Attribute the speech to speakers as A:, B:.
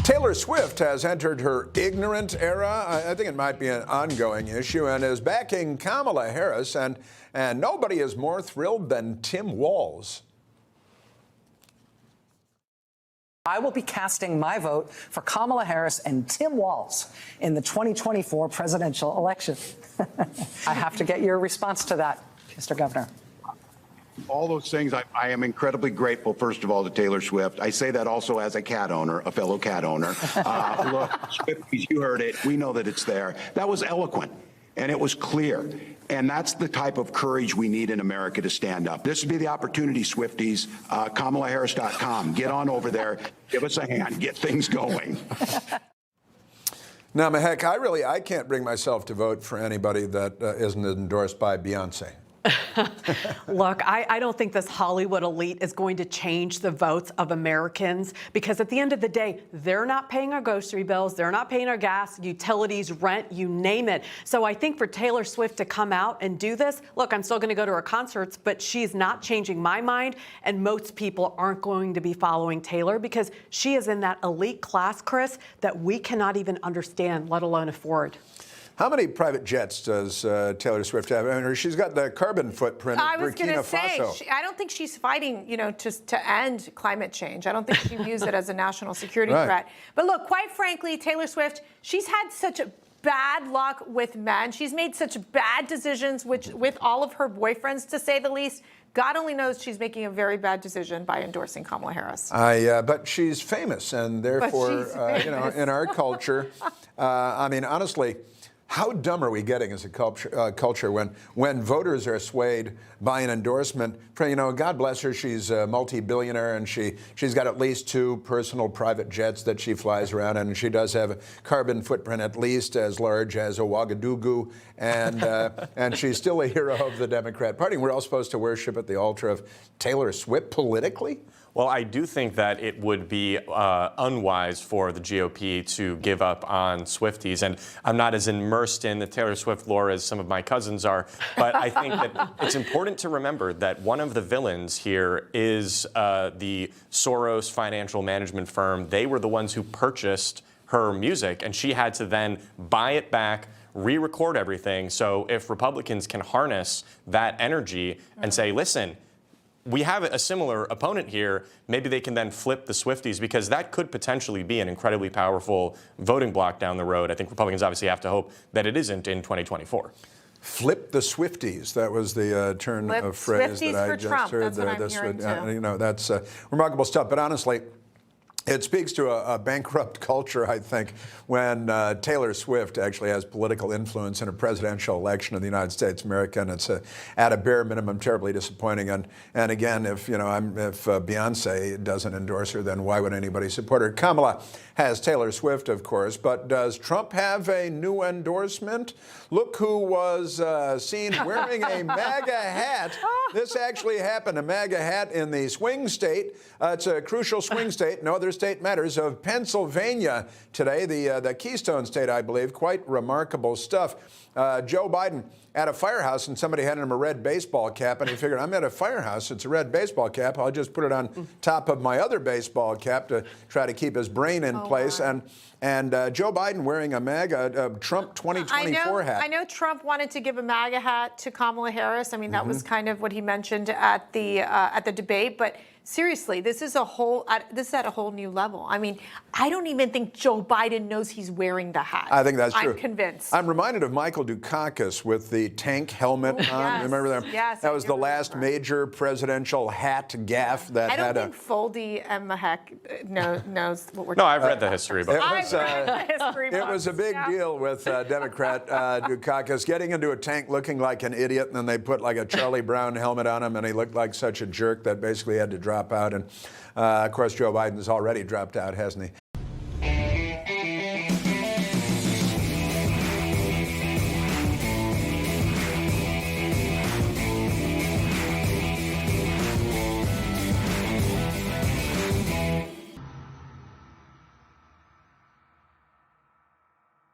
A: Taylor Swift has entered her ignorant era. I think it might be an ongoing issue, and is backing Kamala Harris, and nobody is more thrilled than Tim Walz.
B: I will be casting my vote for Kamala Harris and Tim Walz in the 2024 presidential election. I have to get your response to that, Mr. Governor.
C: All those things, I am incredibly grateful, first of all, to Taylor Swift. I say that also as a cat owner, a fellow cat owner. Look, Swifties, you heard it. We know that it's there. That was eloquent, and it was clear. And that's the type of courage we need in America to stand up. This would be the opportunity, Swifties. KamalaHarris.com. Get on over there. Give us a hand. Get things going.
A: Now, Mehek, I can't bring myself to vote for anybody that isn't endorsed by Beyonce.
D: Look, I don't think this Hollywood elite is going to change the votes of Americans, because at the end of the day, they're not paying our grocery bills, they're not paying our gas, utilities, rent, you name it. So I think for Taylor Swift to come out and do this, look, I'm still going to go to her concerts, but she's not changing my mind, and most people aren't going to be following Taylor because she is in that elite class, Chris, that we cannot even understand, let alone afford.
A: How many private jets does Taylor Swift have? I mean, she's got the carbon footprint of Burkina Faso.
E: I don't think she's fighting, to end climate change. I don't think she views it as a national security threat. But look, quite frankly, Taylor Swift, she's had such a bad luck with men. She's made such bad decisions with all of her boyfriends, to say the least. God only knows she's making a very bad decision by endorsing Kamala Harris.
A: But she's famous, and therefore, in our culture, I mean, honestly, how dumb are we getting as a culture when voters are swayed by an endorsement? God bless her, she's a multi-billionaire, and she's got at least 2 personal private jets that she flies around in, and she does have a carbon footprint at least as large as Ouagadougou, and she's still a hero of the Democrat Party. We're all supposed to worship at the altar of Taylor Swift politically?
F: Well, I do think that it would be unwise for the GOP to give up on Swifties. And I'm not as immersed in the Taylor Swift lore as some of my cousins are. But I think that it's important to remember that one of the villains here is the Soros financial management firm. They were the ones who purchased her music, and she had to then buy it back, re-record everything. So if Republicans can harness that energy and say, listen, we have a similar opponent here, maybe they can then flip the Swifties, because that could potentially be an incredibly powerful voting bloc down the road. I think Republicans obviously have to hope that it isn't in 2024.
A: Flip the Swifties. That was the turn of phrase
E: Swifties
A: that I
E: for
A: just
E: Trump.
A: heard.
E: That's what I'm hearing too.
A: That's remarkable stuff. But honestly, it speaks to a bankrupt culture, I think, when Taylor Swift actually has political influence in a presidential election in the United States of America, and it's at a bare minimum terribly disappointing. And again, if Beyonce doesn't endorse her, then why would anybody support her? Kamala has Taylor Swift, of course, but does Trump have a new endorsement? Look who was seen wearing a MAGA hat. This actually happened, a MAGA hat in the swing state. It's a crucial swing state. No other state matters, of Pennsylvania today, the Keystone State, I believe. Quite remarkable stuff. Joe Biden at a firehouse, and somebody handed him a red baseball cap, and he figured, I'm at a firehouse, it's a red baseball cap, I'll just put it on top of my other baseball cap to try to keep his brain in place.
E: Wow.
A: And Joe Biden wearing a MAGA Trump 2024 hat.
E: I know Trump wanted to give a MAGA hat to Kamala Harris. I mean, that was kind of what he mentioned at the debate. But seriously, this is at a whole new level. I mean, I don't even think Joe Biden knows he's wearing the hat.
A: I think that's true.
E: I'm convinced.
A: I'm reminded of Michael Dukakis with the tank helmet on.
E: Yes.
A: Remember that?
E: Yes,
A: that was the last major presidential hat gaffe that
E: I don't
A: had
E: think Foldi and Mehek knows what we're
F: No,
E: talking
F: I've read the history book.
A: It was a big deal with Democrat Dukakis getting into a tank looking like an idiot, and then they put like a Charlie Brown helmet on him, and he looked like such a jerk that basically had to drop out. And of course, Joe Biden's already dropped out, hasn't he?